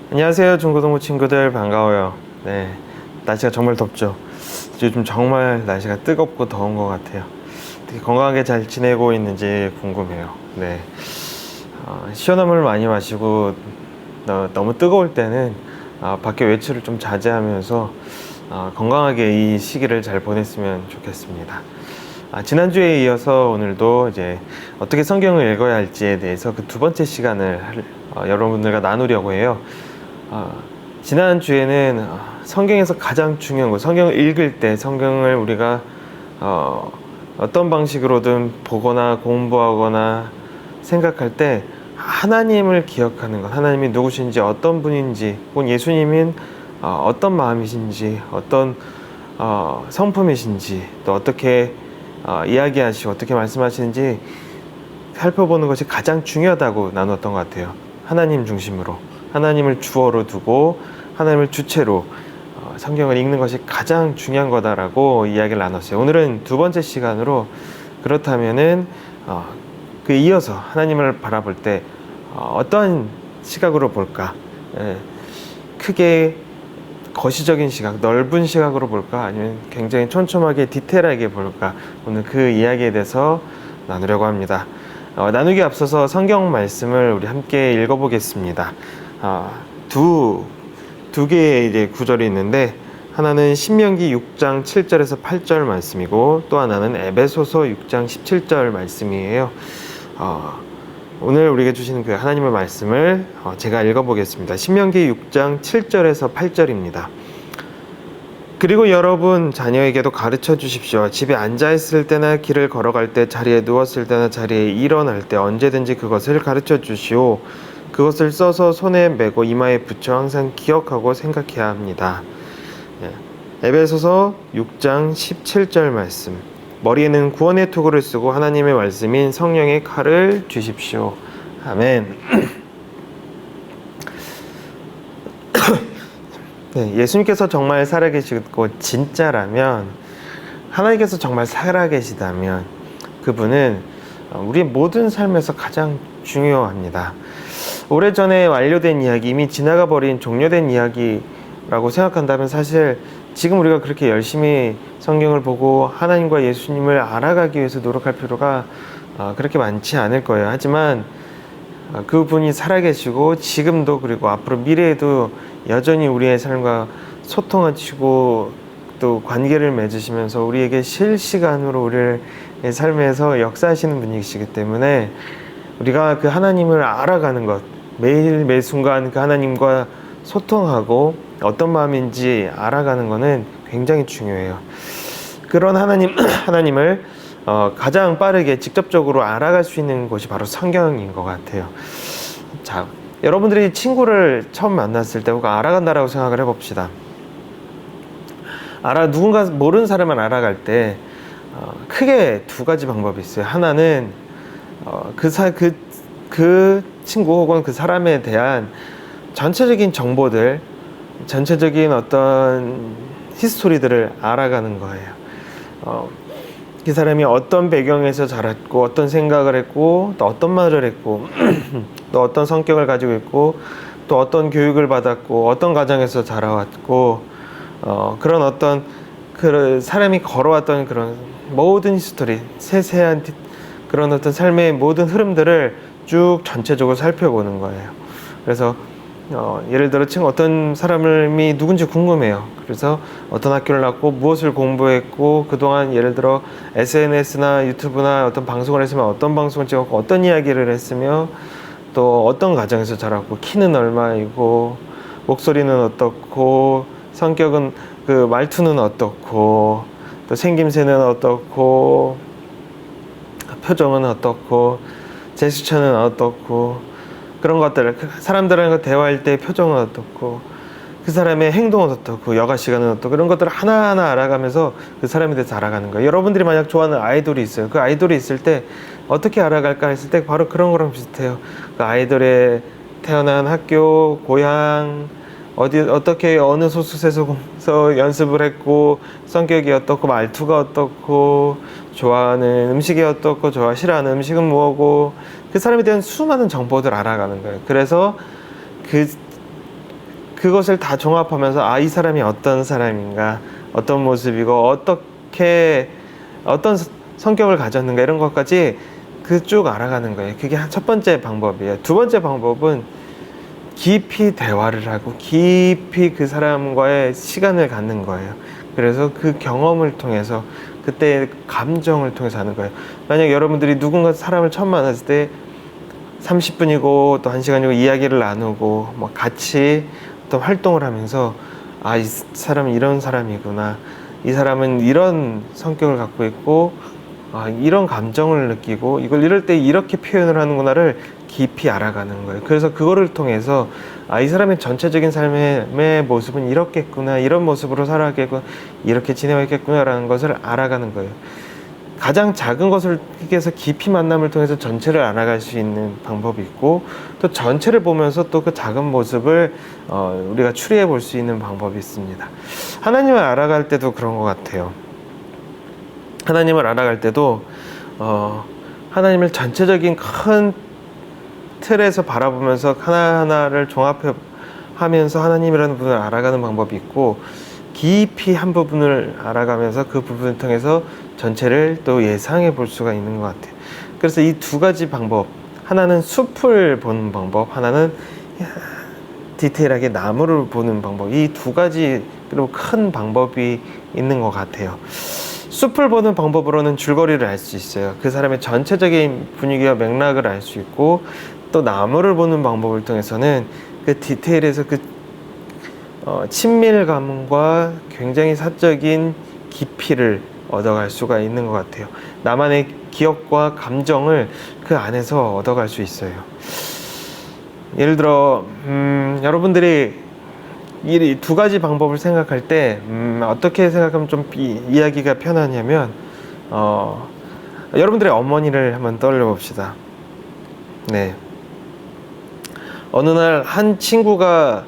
안녕하세요, 중고등부 친구들. 반가워요. 네, 날씨가 정말 덥죠. 요즘 정말 날씨가 뜨겁고 더운 것 같아요. 되게 건강하게 잘 지내고 있는지 궁금해요. 네, 시원한 물 많이 마시고 너무 뜨거울 때는 밖에 외출을 좀 자제하면서 건강하게 이 시기를 잘 보냈으면 좋겠습니다. 지난주에 이어서 오늘도 이제 어떻게 성경을 읽어야 할지에 대해서 그 두 번째 시간을 여러분들과 나누려고 해요. 지난주에는 성경에서 가장 중요한 것, 성경을 읽을 때 성경을 우리가 어떤 방식으로든 보거나 공부하거나 생각할 때 하나님을 기억하는 것, 하나님이 누구신지, 어떤 분인지, 혹은 예수님은 어떤 마음이신지, 어떤 성품이신지, 또 어떻게 이야기하시고 어떻게 말씀하시는지 살펴보는 것이 가장 중요하다고 나눴던 것 같아요. 하나님 중심으로, 하나님을 주어로 두고 하나님을 주체로 성경을 읽는 것이 가장 중요한 거다라고 이야기를 나눴어요. 오늘은 두 번째 시간으로 그렇다면은 그 이어서 하나님을 바라볼 때 어떤 시각으로 볼까? 크게 거시적인 시각, 넓은 시각으로 볼까? 아니면 굉장히 촘촘하게 디테일하게 볼까? 오늘 그 이야기에 대해서 나누려고 합니다. 나누기 앞서서 성경 말씀을 우리 함께 읽어보겠습니다. 두 개의 이제 구절이 있는데, 하나는 신명기 6장 7절에서 8절 말씀이고, 또 하나는 에베소서 6장 17절 말씀이에요. 오늘 우리에게 주시는 그 하나님의 말씀을 제가 읽어보겠습니다. 신명기 6장 7절에서 8절입니다. 그리고 여러분 자녀에게도 가르쳐 주십시오. 집에 앉아 있을 때나 길을 걸어갈 때, 자리에 누웠을 때나 자리에 일어날 때 언제든지 그것을 가르쳐 주시오. 그것을 써서 손에 메고 이마에 붙여 항상 기억하고 생각해야 합니다. 에베소서 6장 17절 말씀. 머리에는 구원의 투구를 쓰고 하나님의 말씀인 성령의 칼을 쥐십시오. 아멘. 네, 예수님께서 정말 살아계시고 진짜라면, 하나님께서 정말 살아계시다면 그분은 우리의 모든 삶에서 가장 중요합니다. 오래전에 완료된 이야기, 이미 지나가 버린 종료된 이야기라고 생각한다면 사실 지금 우리가 그렇게 열심히 성경을 보고 하나님과 예수님을 알아가기 위해서 노력할 필요가 그렇게 많지 않을 거예요. 하지만 그분이 살아계시고 지금도 그리고 앞으로 미래에도 여전히 우리의 삶과 소통하시고 또 관계를 맺으시면서 우리에게 실시간으로 우리의 삶에서 역사하시는 분이시기 때문에 우리가 그 하나님을 알아가는 것, 매일 매 순간 그 하나님과 소통하고 어떤 마음인지 알아가는 것은 굉장히 중요해요. 그런 하나님을 가장 빠르게 직접적으로 알아갈 수 있는 것이 바로 성경인 것 같아요. 자, 여러분들이 친구를 처음 만났을 때 혹은 알아간다라고 생각을 해봅시다. 누군가 모르는 사람을 알아갈 때 크게 두 가지 방법이 있어요. 하나는 그 친구 혹은 그 사람에 대한 전체적인 정보들, 전체적인 어떤 히스토리들을 알아가는 거예요. 그 사람이 어떤 배경에서 자랐고, 어떤 생각을 했고, 또 어떤 말을 했고, 또 어떤 성격을 가지고 있고, 또 어떤 교육을 받았고, 어떤 가정에서 자라왔고, 그런 어떤 그 사람이 걸어왔던 그런 모든 히스토리, 세세한 그런 어떤 삶의 모든 흐름들을 쭉 전체적으로 살펴보는 거예요. 그래서 예를 들어 어떤 사람이 누군지 궁금해요. 그래서 어떤 학교를 나왔고 무엇을 공부했고 그동안 예를 들어 SNS나 유튜브나 어떤 방송을 했으면 어떤 방송을 찍었고 어떤 이야기를 했으며 또 어떤 가정에서 자랐고 키는 얼마이고 목소리는 어떻고 성격은 그 말투는 어떻고 또 생김새는 어떻고 표정은 어떻고 제스처는 어떻고 그런 것들을 사람들과 대화할 때 표정은 어떻고 그 사람의 행동은 어떻고 여가 시간은 어떻고 그런 것들을 하나하나 알아가면서 그 사람에 대해서 알아가는 거예요. 여러분들이 만약 좋아하는 아이돌이 있어요. 그 아이돌이 있을 때 어떻게 알아갈까 했을 때 바로 그런 거랑 비슷해요. 그 아이돌의 태어난 학교, 고향, 어떻게 어느 소속에서 연습을 했고 성격이 어떻고 말투가 어떻고 좋아하는 음식이 어떻고 싫어하는 음식은 뭐고 그 사람에 대한 수많은 정보들을 알아가는 거예요. 그래서 그것을 다 종합하면서 아, 이 사람이 어떤 사람인가, 어떤 모습이고 어떻게 어떤 성격을 가졌는가 이런 것까지 그 쭉 알아가는 거예요. 그게 첫 번째 방법이에요. 두 번째 방법은 깊이 대화를 하고 깊이 그 사람과의 시간을 갖는 거예요. 그래서 그 경험을 통해서 그때의 감정을 통해서 하는 거예요. 만약 여러분들이 누군가 사람을 처음 만났을 때 30분이고 또 1시간이고 이야기를 나누고 뭐 같이 또 활동을 하면서 아, 이 사람은 이런 사람이구나, 이 사람은 이런 성격을 갖고 있고 아, 이런 감정을 느끼고 이걸 이럴 때 이렇게 표현을 하는구나를 깊이 알아가는 거예요. 그래서 그거를 통해서 아, 이 사람의 전체적인 삶의 모습은 이렇겠구나, 이런 모습으로 살아가겠구나, 이렇게 지내야겠구나 라는 것을 알아가는 거예요. 가장 작은 것을 해서 깊이 만남을 통해서 전체를 알아갈 수 있는 방법이 있고, 또 전체를 보면서 또 그 작은 모습을 우리가 추리해 볼 수 있는 방법이 있습니다. 하나님을 알아갈 때도 그런 것 같아요. 하나님을 알아갈 때도 하나님을 전체적인 큰 틀에서 바라보면서 하나하나를 종합해 하면서 하나님이라는 분을 알아가는 방법이 있고, 깊이 한 부분을 알아가면서 그 부분을 통해서 전체를 또 예상해 볼 수가 있는 것 같아요. 그래서 이 두 가지 방법, 하나는 숲을 보는 방법, 하나는 디테일하게 나무를 보는 방법, 이 두 가지 그리고 큰 방법이 있는 것 같아요. 숲을 보는 방법으로는 줄거리를 알 수 있어요. 그 사람의 전체적인 분위기와 맥락을 알 수 있고, 또 나무를 보는 방법을 통해서는 그 디테일에서 그 친밀감과 굉장히 사적인 깊이를 얻어갈 수가 있는 것 같아요. 나만의 기억과 감정을 그 안에서 얻어갈 수 있어요. 예를 들어 여러분들이 이 두 가지 방법을 생각할 때 어떻게 생각하면 좀 이야기가 편하냐면 여러분들의 어머니를 한번 떠올려 봅시다. 네. 어느 날 한 친구가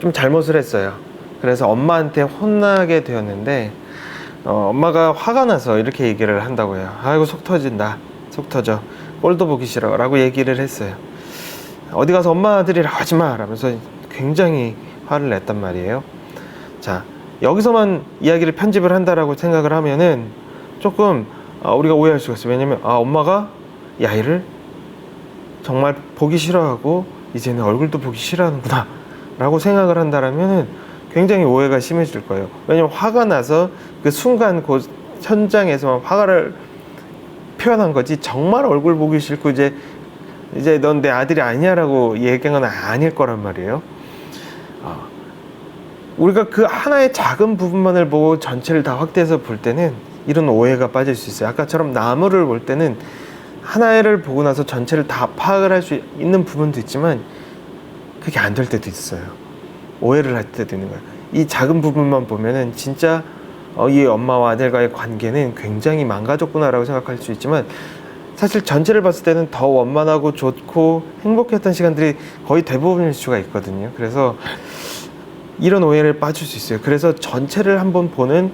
좀 잘못을 했어요. 그래서 엄마한테 혼나게 되었는데 엄마가 화가 나서 이렇게 얘기를 한다고 해요. 아이고, 속 터진다, 속 터져, 꼴도 보기 싫어 라고 얘기를 했어요. 어디 가서 엄마 아들이라고 하지 마 라면서 굉장히 화를 냈단 말이에요. 자, 여기서만 이야기를 편집을 한다라고 생각을 하면은 조금 우리가 오해할 수가 있어요. 왜냐면 엄마가 이 아이를 정말 보기 싫어하고 이제는 얼굴도 보기 싫어하는구나 라고 생각을 한다라면은 굉장히 오해가 심해질 거예요. 왜냐면 화가 나서 그 순간 그 현장에서만 화를 표현한 거지, 정말 얼굴 보기 싫고 이제 넌 내 아들이 아니야라고 얘기한 건 아닐 거란 말이에요. 우리가 그 하나의 작은 부분만을 보고 전체를 다 확대해서 볼 때는 이런 오해가 빠질 수 있어요. 아까처럼 나무를 볼 때는 하나를 보고 나서 전체를 다 파악을 할 수 있는 부분도 있지만 그게 안 될 때도 있어요. 오해를 할 때도 있는 거예요. 이 작은 부분만 보면은 진짜 이 엄마와 아들과의 관계는 굉장히 망가졌구나라고 생각할 수 있지만, 사실 전체를 봤을 때는 더 원만하고 좋고 행복했던 시간들이 거의 대부분일 수가 있거든요. 그래서 이런 오해를 빠질 수 있어요. 그래서 전체를 한번 보는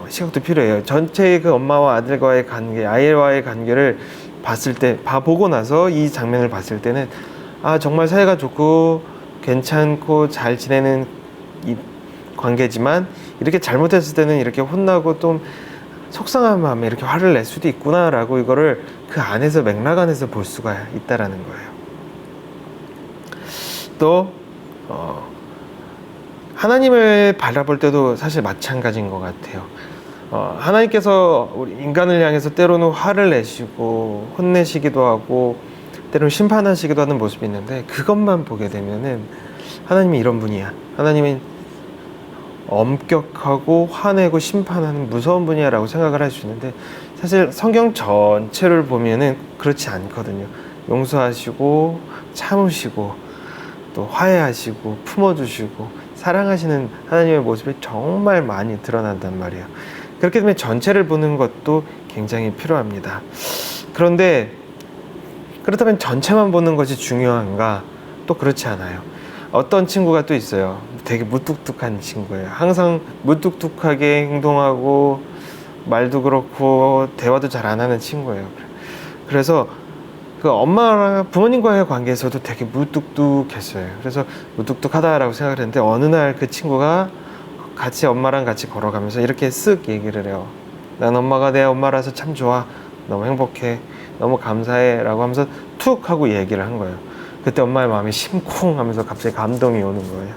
시각도 필요해요. 전체의 그 엄마와 아들과의 관계, 아이와의 관계를 봤을 때, 보고 나서 이 장면을 봤을 때는 정말 사이가 좋고 괜찮고 잘 지내는 이 관계지만 이렇게 잘못했을 때는 이렇게 혼나고 좀 속상한 마음에 이렇게 화를 낼 수도 있구나라고 이거를 그 안에서, 맥락 안에서 볼 수가 있다라는 거예요. 또 하나님을 바라볼 때도 사실 마찬가지인 것 같아요. 하나님께서 우리 인간을 향해서 때로는 화를 내시고 혼내시기도 하고 때로는 심판하시기도 하는 모습이 있는데, 그것만 보게 되면은 하나님이 이런 분이야, 하나님은 엄격하고 화내고 심판하는 무서운 분이야 라고 생각을 할 수 있는데, 사실 성경 전체를 보면은 그렇지 않거든요. 용서하시고 참으시고 또 화해하시고 품어주시고 사랑하시는 하나님의 모습이 정말 많이 드러난단 말이에요. 그렇기 때문에 전체를 보는 것도 굉장히 필요합니다. 그런데 그렇다면 전체만 보는 것이 중요한가? 또 그렇지 않아요. 어떤 친구가 또 있어요. 되게 무뚝뚝한 친구예요. 항상 무뚝뚝하게 행동하고 말도 그렇고 대화도 잘 안 하는 친구예요. 그래서 그 엄마랑 부모님과의 관계에서도 되게 무뚝뚝했어요. 그래서 무뚝뚝하다라고 생각을 했는데 어느 날 그 친구가 같이 엄마랑 같이 걸어가면서 이렇게 쓱 얘기를 해요. 난 엄마가 내 엄마라서 참 좋아. 너무 행복해. 너무 감사해. 라고 하면서 툭 하고 얘기를 한 거예요. 그때 엄마의 마음이 심쿵 하면서 갑자기 감동이 오는 거예요.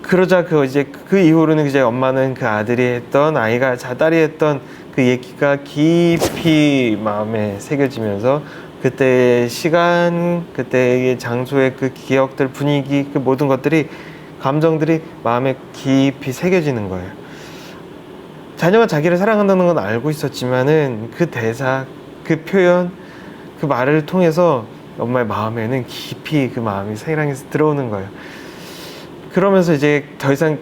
그러자 그 이후로는 이제 엄마는 그 아들이 했던 아이가 딸이 했던 그 얘기가 깊이 마음에 새겨지면서 그때의 시간, 그때의 장소의 그 기억들, 분위기, 그 모든 것들이 감정들이 마음에 깊이 새겨지는 거예요. 자녀가 자기를 사랑한다는 건 알고 있었지만은 그 대사, 그 표현, 그 말을 통해서 엄마의 마음에는 깊이 그 마음이 사랑이 들어오는 거예요. 그러면서 이제 더 이상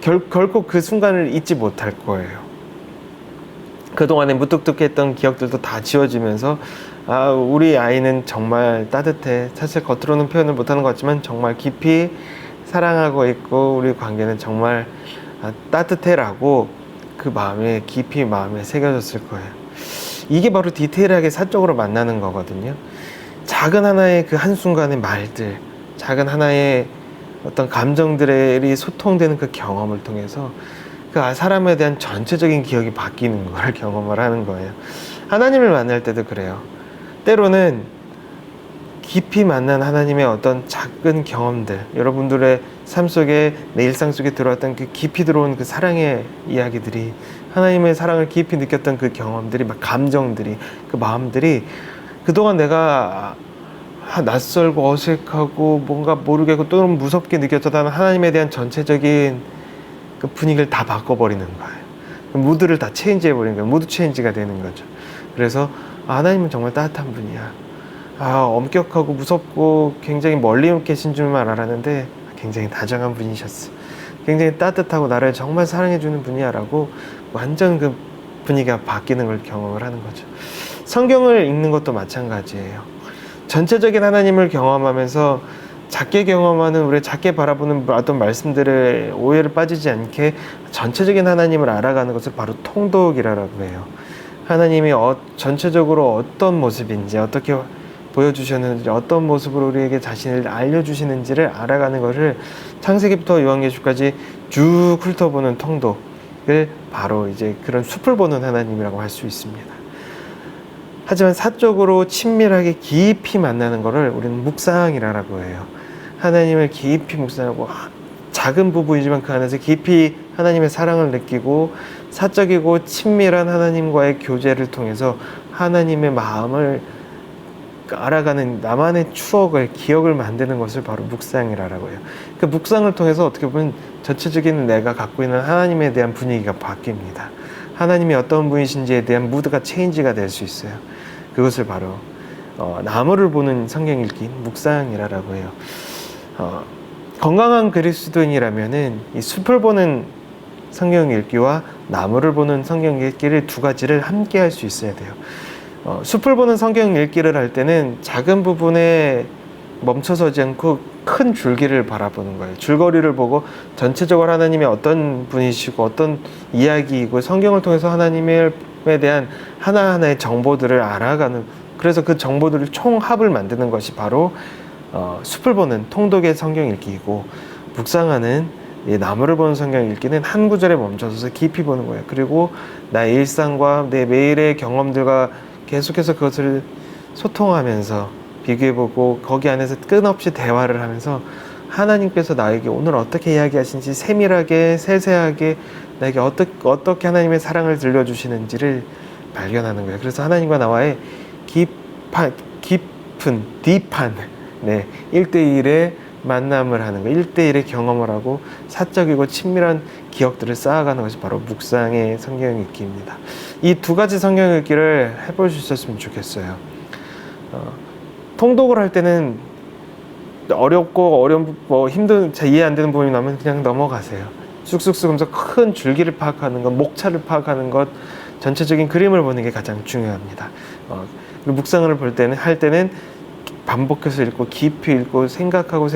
결코 그 순간을 잊지 못할 거예요. 그동안에 무뚝뚝했던 기억들도 다 지워지면서 아, 우리 아이는 정말 따뜻해. 사실 겉으로는 표현을 못하는 것 같지만 정말 깊이 사랑하고 있고 우리 관계는 정말 따뜻해라고 그 마음에 깊이 마음에 새겨졌을 거예요. 이게 바로 디테일하게 사적으로 만나는 거거든요. 작은 하나의 그 한순간의 말들, 작은 하나의 어떤 감정들이 소통되는 그 경험을 통해서 그 사람에 대한 전체적인 기억이 바뀌는 걸 경험을 하는 거예요. 하나님을 만날 때도 그래요. 때로는 깊이 만난 하나님의 어떤 작은 경험들, 여러분들의 삶 속에, 내 일상 속에 들어왔던 그 깊이 들어온 그 사랑의 이야기들이, 하나님의 사랑을 깊이 느꼈던 그 경험들이, 막 감정들이, 그 마음들이 그동안 내가 낯설고 어색하고 뭔가 모르겠고 또는 무섭게 느꼈던 하나님에 대한 전체적인 그 분위기를 다 바꿔버리는 거예요. 무드를 다 체인지해버리는 거예요. 무드 체인지가 되는 거죠. 그래서 하나님은 정말 따뜻한 분이야. 엄격하고 무섭고 굉장히 멀리 계신 줄만 알았는데 굉장히 다정한 분이셨어. 굉장히 따뜻하고 나를 정말 사랑해주는 분이야 라고 완전 그 분위기가 바뀌는 걸 경험을 하는 거죠. 성경을 읽는 것도 마찬가지예요. 전체적인 하나님을 경험하면서 작게 경험하는, 우리 작게 바라보는 어떤 말씀들의 오해를 빠지지 않게 전체적인 하나님을 알아가는 것을 바로 통독이라고 해요. 하나님이 전체적으로 어떤 모습인지, 어떻게 보여주셨는지, 어떤 모습으로 우리에게 자신을 알려주시는지를 알아가는 것을 창세기부터 요한계시록까지 쭉 훑어보는 통독을 바로 이제 그런 숲을 보는 하나님이라고 할 수 있습니다. 하지만 사적으로 친밀하게 깊이 만나는 것을 우리는 묵상이라고 해요. 하나님을 깊이 묵상하고 작은 부분이지만 그 안에서 깊이 하나님의 사랑을 느끼고 사적이고 친밀한 하나님과의 교제를 통해서 하나님의 마음을 알아가는 나만의 추억을, 기억을 만드는 것을 바로 묵상이라고 해요. 그 묵상을 통해서 어떻게 보면 전체적인 내가 갖고 있는 하나님에 대한 분위기가 바뀝니다. 하나님이 어떤 분이신지에 대한 무드가 체인지가 될 수 있어요. 그것을 바로 나무를 보는 성경 읽기, 묵상이라고 해요. 건강한 그리스도인이라면은 이 숲을 보는 성경 읽기와 나무를 보는 성경 읽기를 두 가지를 함께 할 수 있어야 돼요. 숲을 보는 성경 읽기를 할 때는 작은 부분에 멈춰서지 않고 큰 줄기를 바라보는 거예요. 줄거리를 보고 전체적으로 하나님이 어떤 분이시고 어떤 이야기이고 성경을 통해서 하나님에 대한 하나하나의 정보들을 알아가는, 그래서 그 정보들을 총합을 만드는 것이 바로 숲을 보는 통독의 성경 읽기이고, 묵상하는 나무를 보는 성경 읽기는 한 구절에 멈춰서 깊이 보는 거예요. 그리고 나의 일상과 내 매일의 경험들과 계속해서 그것을 소통하면서 비교해보고 거기 안에서 끊없이 대화를 하면서 하나님께서 나에게 오늘 어떻게 이야기하시는지 세밀하게 세세하게 나에게 어떻게 하나님의 사랑을 들려주시는지를 발견하는 거예요. 그래서 하나님과 나와의 깊은 딥한 1대1의 만남을 하는 거예요. 1대1의 경험을 하고 사적이고 친밀한 기억들을 쌓아가는 것이 바로 묵상의 성경 읽기입니다. 이 두 가지 성경 읽기를 해볼 수 있었으면 좋겠어요. 통독을 할 때는 어렵고 어려운 힘든 이해 안 되는 부분이 나오면 그냥 넘어가세요. 쑥쑥쑥 하면서 큰 줄기를 파악하는 것, 목차를 파악하는 것, 전체적인 그림을 보는 게 가장 중요합니다. 그리고 묵상을 할 때는 반복해서 읽고 깊이 읽고 생각하고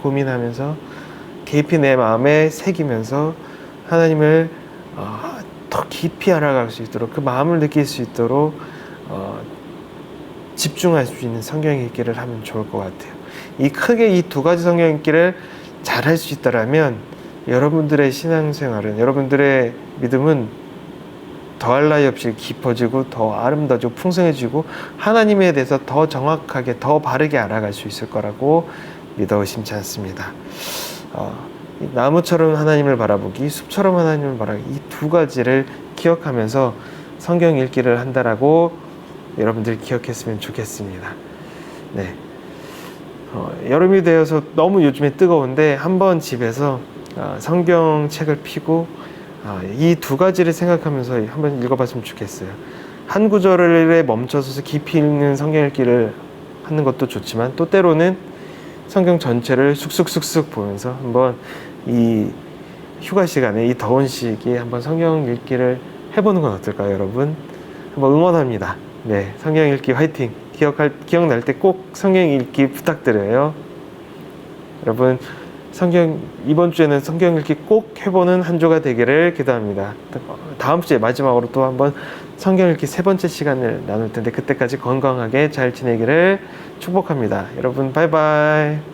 고민하면서 깊이 내 마음에 새기면서 하나님을 더 깊이 알아갈 수 있도록, 그 마음을 느낄 수 있도록 집중할 수 있는 성경 읽기를 하면 좋을 것 같아요. 이 크게 이 두 가지 성경 읽기를 잘 할 수 있다라면 여러분들의 신앙생활은, 여러분들의 믿음은 더할 나위 없이 깊어지고 더 아름다워지고 풍성해지고 하나님에 대해서 더 정확하게 더 바르게 알아갈 수 있을 거라고 믿어 의심치 않습니다. 나무처럼 하나님을 바라보기, 숲처럼 하나님을 바라보기, 이 두 가지를 기억하면서 성경 읽기를 한다라고 여러분들이 기억했으면 좋겠습니다. 네. 여름이 되어서 너무 요즘에 뜨거운데 한번 집에서 성경책을 펴고 이 두 가지를 생각하면서 한번 읽어봤으면 좋겠어요. 한 구절에 멈춰서 깊이 읽는 성경 읽기를 하는 것도 좋지만 또 때로는 성경 전체를 쑥쑥쑥쑥 보면서 한번 이 휴가 시간에 이 더운 시기에 한번 성경 읽기를 해보는 건 어떨까요, 여러분? 한번 응원합니다. 네, 성경 읽기 화이팅! 기억날 때 꼭 성경 읽기 부탁드려요. 여러분, 이번 주에는 성경 읽기 꼭 해보는 한 주가 되기를 기도합니다. 다음 주에 마지막으로 또 한번 성경 읽기 3번째 시간을 나눌 텐데 그때까지 건강하게 잘 지내기를 축복합니다. 여러분, 바이바이.